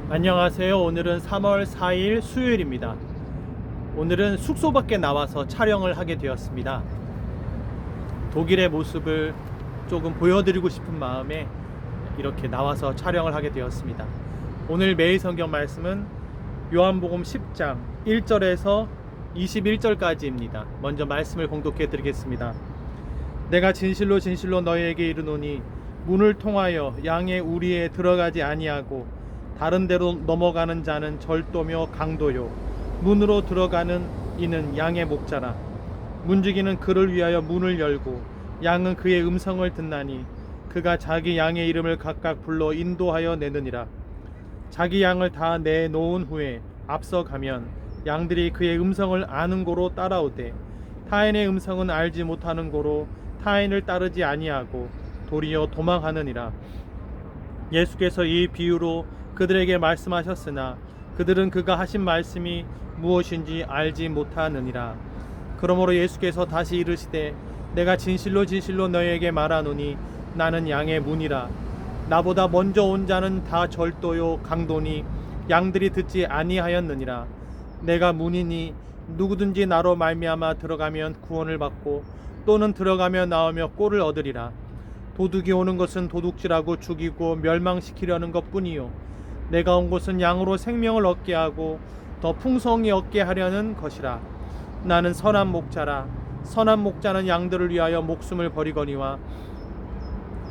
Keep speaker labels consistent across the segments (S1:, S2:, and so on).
S1: 안녕하세요. 오늘은 3월 4일 수요일입니다. 오늘은 숙소 밖에 나와서 촬영을 하게 되었습니다. 독일의 모습을 조금 보여드리고 싶은 마음에 이렇게 나와서 촬영을 하게 되었습니다. 오늘 매일 성경 말씀은 요한복음 10장 1절에서 21절까지입니다. 먼저 말씀을 공독해 드리겠습니다. 내가 진실로 진실로 너희에게 이르노니 문을 통하여 양의 우리에 들어가지 아니하고 다른 데로 넘어가는 자는 절도며 강도요 문으로 들어가는 이는 양의 목자라. 문지기는 그를 위하여 문을 열고 양은 그의 음성을 듣나니 그가 자기 양의 이름을 각각 불러 인도하여 내느니라. 자기 양을 다 내놓은 후에 앞서 가면 양들이 그의 음성을 아는 고로 따라오되 타인의 음성은 알지 못하는 고로 타인을 따르지 아니하고 도리어 도망하느니라. 예수께서 이 비유로 그들에게 말씀하셨으나 그들은 그가 하신 말씀이 무엇인지 알지 못하느니라. 그러므로 예수께서 다시 이르시되 내가 진실로 진실로 너희에게 말하노니 나는 양의 문이라. 나보다 먼저 온 자는 다 절도요 강도니 양들이 듣지 아니하였느니라. 내가 문이니 누구든지 나로 말미암아 들어가면 구원을 받고 또는 들어가며 나오며 꼴을 얻으리라. 도둑이 오는 것은 도둑질하고 죽이고 멸망시키려는 것뿐이요 내가 온 것은 양으로 생명을 얻게 하고 더 풍성히 얻게 하려는 것이라. 나는 선한 목자라. 선한 목자는 양들을 위하여 목숨을 버리거니와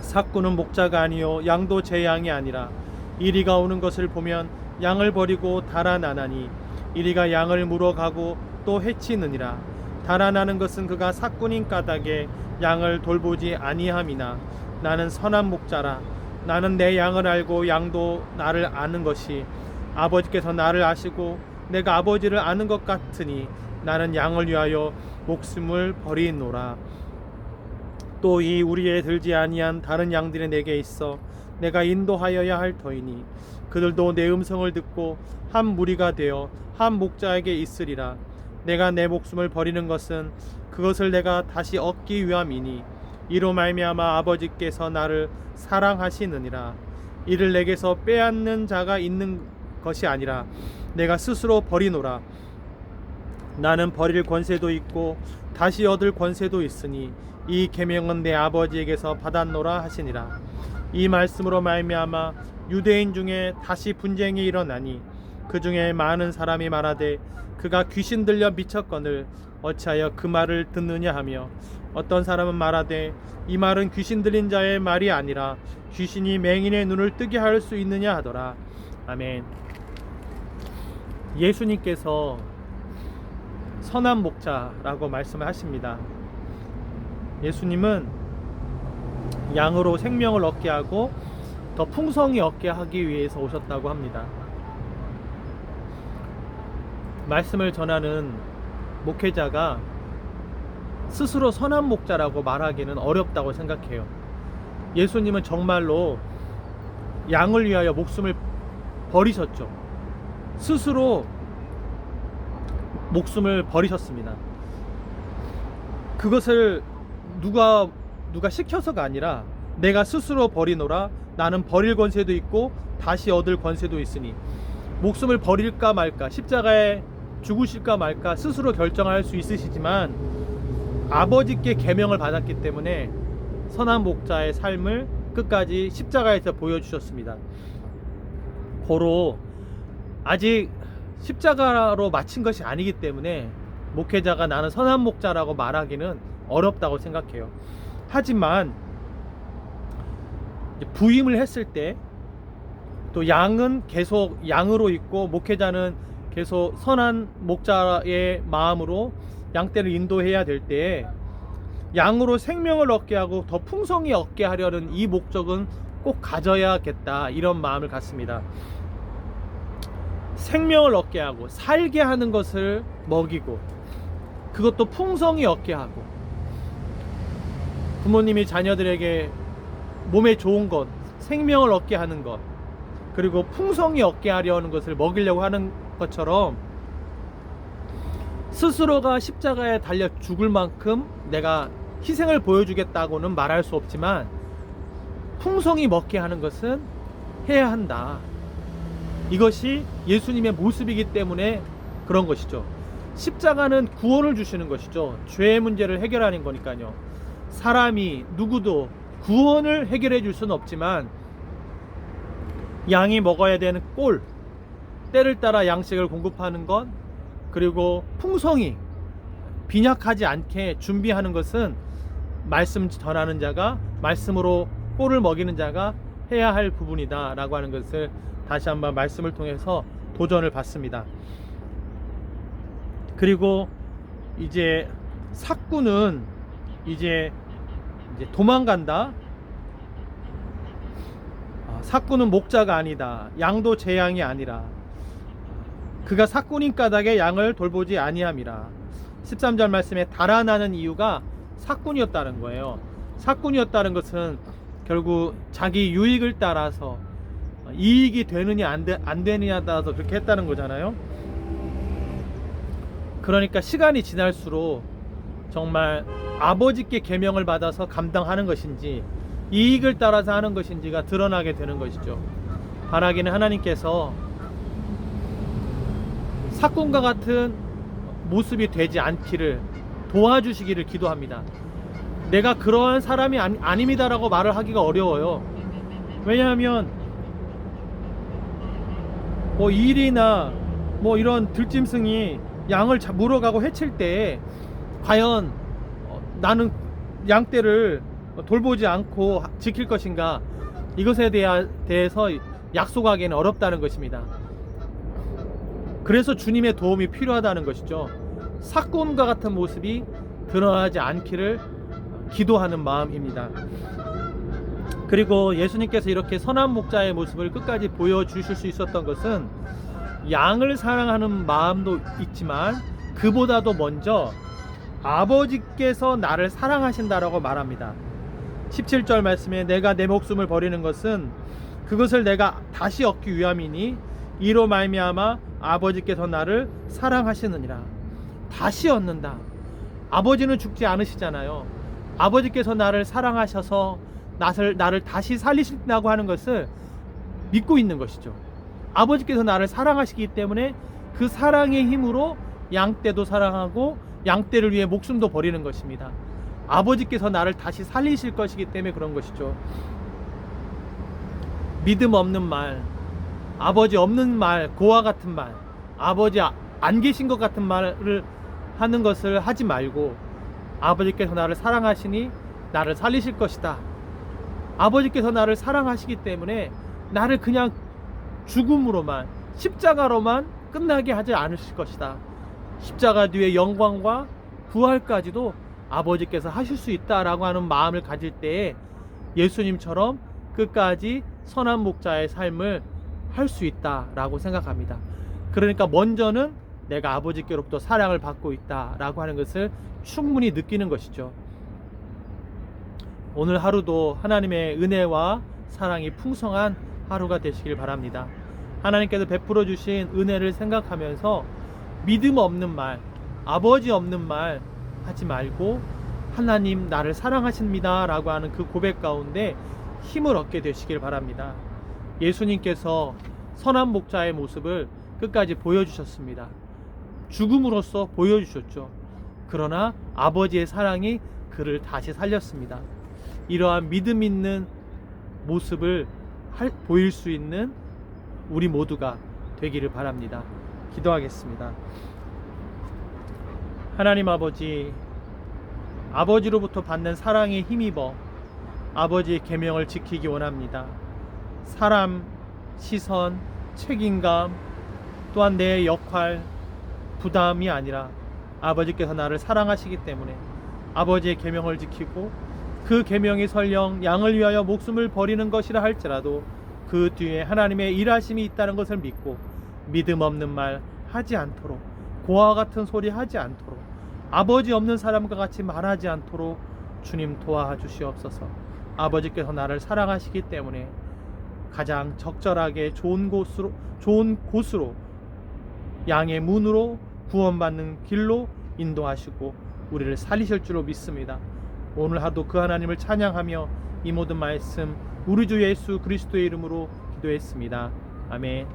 S1: 삭구는 목자가 아니요 양도 제 양이 아니라. 이리가 오는 것을 보면 양을 버리고 달아나나니 이리가 양을 물어가고 또 해치느니라. 달아나는 것은 그가 삭군인 까닭에 양을 돌보지 아니함이나. 나는 선한 목자라. 나는 내 양을 알고 양도 나를 아는 것이 아버지께서 나를 아시고 내가 아버지를 아는 것 같으니 나는 양을 위하여 목숨을 버리노라. 또 이 우리에 들지 아니한 다른 양들이 내게 있어 내가 인도하여야 할 터이니 그들도 내 음성을 듣고 한 무리가 되어 한 목자에게 있으리라. 내가 내 목숨을 버리는 것은 그것을 내가 다시 얻기 위함이니 이로 말미암아 아버지께서 나를 사랑하시느니라. 이를 내게서 빼앗는 자가 있는 것이 아니라 내가 스스로 버리노라. 나는 버릴 권세도 있고 다시 얻을 권세도 있으니 이 계명은 내 아버지에게서 받았노라 하시니라. 이 말씀으로 말미암아 유대인 중에 다시 분쟁이 일어나니 그 중에 많은 사람이 말하되 그가 귀신 들려 미쳤거늘 어찌하여 그 말을 듣느냐 하며 어떤 사람은 말하되 이 말은 귀신 들린 자의 말이 아니라 귀신이 맹인의 눈을 뜨게 할 수 있느냐 하더라. 아멘. 예수님께서 선한 목자라고 말씀을 하십니다. 예수님은 양으로 생명을 얻게 하고 더 풍성히 얻게 하기 위해서 오셨다고 합니다. 말씀을 전하는 목회자가 스스로 선한 목자라고 말하기는 어렵다고 생각해요. 예수님은 정말로 양을 위하여 목숨을 버리셨죠. 스스로 목숨을 버리셨습니다. 그것을 누가 시켜서가 아니라 내가 스스로 버리노라. 나는 버릴 권세도 있고 다시 얻을 권세도 있으니 목숨을 버릴까 말까 십자가에 죽으실까 말까 스스로 결정할 수 있으시지만 아버지께 계명을 받았기 때문에 선한 목자의 삶을 끝까지 십자가에서 보여주셨습니다. 고로 아직 십자가로 마친 것이 아니기 때문에 목회자가 나는 선한 목자라고 말하기는 어렵다고 생각해요. 하지만 부임을 했을 때 또 양은 계속 양으로 있고 목회자는 계속 선한 목자의 마음으로 양떼를 인도해야 될 때에 양으로 생명을 얻게 하고 더 풍성히 얻게 하려는 이 목적은 꼭 가져야겠다, 이런 마음을 갖습니다. 생명을 얻게 하고 살게 하는 것을 먹이고 그것도 풍성히 얻게 하고, 부모님이 자녀들에게 몸에 좋은 것, 생명을 얻게 하는 것, 그리고 풍성히 얻게 하려는 것을 먹이려고 하는 것처럼 스스로가 십자가에 달려 죽을 만큼 내가 희생을 보여주겠다고는 말할 수 없지만 풍성히 먹게 하는 것은 해야 한다. 이것이 예수님의 모습이기 때문에 그런 것이죠. 십자가는 구원을 주시는 것이죠. 죄의 문제를 해결하는 거니까요. 사람이 누구도 구원을 해결해 줄 수는 없지만 양이 먹어야 되는 꼴, 때를 따라 양식을 공급하는 것, 그리고 풍성히 빈약하지 않게 준비하는 것은 말씀 전하는 자가, 말씀으로 꼴을 먹이는 자가 해야 할 부분이다 라고 하는 것을 다시 한번 말씀을 통해서 도전을 받습니다. 그리고 이제 삭구는 이제 도망간다. 삭구는 목자가 아니다. 양도 제 양이 아니라 그가 삭구님 까닭에 양을 돌보지 아니함이라. 13절 말씀에 달아나는 이유가 삭군이었다는 거예요. 삭군이었다는 것은 결국 자기 유익을 따라서 이익이 되느냐 안 되느냐에 따라서 그렇게 했다는 거잖아요. 그러니까 시간이 지날수록 정말 아버지께 계명을 받아서 감당하는 것인지 이익을 따라서 하는 것인지가 드러나게 되는 것이죠. 바라기는 하나님께서 삭군과 같은 모습이 되지 않기를 도와주시기를 기도합니다. 내가 그러한 사람이 아닙니다라고 말을 하기가 어려워요. 왜냐하면 일이나 이런 들짐승이 양을 물어가고 해칠 때 과연 나는 양떼를 돌보지 않고 지킬 것인가, 이것에 대해서 약속하기는 어렵다는 것입니다. 그래서 주님의 도움이 필요하다는 것이죠. 삭군과 같은 모습이 드러나지 않기를 기도하는 마음입니다. 그리고 예수님께서 이렇게 선한 목자의 모습을 끝까지 보여주실 수 있었던 것은 양을 사랑하는 마음도 있지만 그보다도 먼저 아버지께서 나를 사랑하신다라고 말합니다. 17절 말씀에 내가 내 목숨을 버리는 것은 그것을 내가 다시 얻기 위함이니 이로 말미암아 아버지께서 나를 사랑하시느니라. 다시 얻는다. 아버지는 죽지 않으시잖아요. 아버지께서 나를 사랑하셔서 나를 다시 살리신다고 하는 것을 믿고 있는 것이죠. 아버지께서 나를 사랑하시기 때문에 그 사랑의 힘으로 양떼도 사랑하고 양떼를 위해 목숨도 버리는 것입니다. 아버지께서 나를 다시 살리실 것이기 때문에 그런 것이죠. 믿음 없는 말, 아버지 없는 말, 고와 같은 말, 아버지 안 계신 것 같은 말을 하는 것을 하지 말고 아버지께서 나를 사랑하시니 나를 살리실 것이다. 아버지께서 나를 사랑하시기 때문에 나를 그냥 죽음으로만, 십자가로만 끝나게 하지 않으실 것이다. 십자가 뒤에 영광과 부활까지도 아버지께서 하실 수 있다라고 하는 마음을 가질 때에 예수님처럼 끝까지 선한 목자의 삶을 할 수 있다라고 생각합니다. 그러니까 먼저는 내가 아버지께로부터 사랑을 받고 있다라고 하는 것을 충분히 느끼는 것이죠. 오늘 하루도 하나님의 은혜와 사랑이 풍성한 하루가 되시길 바랍니다. 하나님께서 베풀어 주신 은혜를 생각하면서 믿음 없는 말, 아버지 없는 말 하지 말고 하나님 나를 사랑하십니다 라고 하는 그 고백 가운데 힘을 얻게 되시길 바랍니다. 예수님께서 선한 목자의 모습을 끝까지 보여주셨습니다. 죽음으로써 보여주셨죠. 그러나 아버지의 사랑이 그를 다시 살렸습니다. 이러한 믿음 있는 모습을 보일 수 있는 우리 모두가 되기를 바랍니다. 기도하겠습니다. 하나님 아버지, 아버지로부터 받는 사랑에 힘입어 아버지의 계명을 지키기 원합니다. 사람, 시선, 책임감, 또한 내 역할, 부담이 아니라 아버지께서 나를 사랑하시기 때문에 아버지의 계명을 지키고 그 계명이 설령 양을 위하여 목숨을 버리는 것이라 할지라도 그 뒤에 하나님의 일하심이 있다는 것을 믿고 믿음 없는 말 하지 않도록, 고와 같은 소리 하지 않도록, 아버지 없는 사람과 같이 말하지 않도록 주님 도와주시옵소서. 아버지께서 나를 사랑하시기 때문에 가장 적절하게 좋은 곳으로 양의 문으로 구원받는 길로 인도하시고 우리를 살리실 줄로 믿습니다. 오늘 하도 그 하나님을 찬양하며 이 모든 말씀 우리 주 예수 그리스도의 이름으로 기도했습니다. 아멘.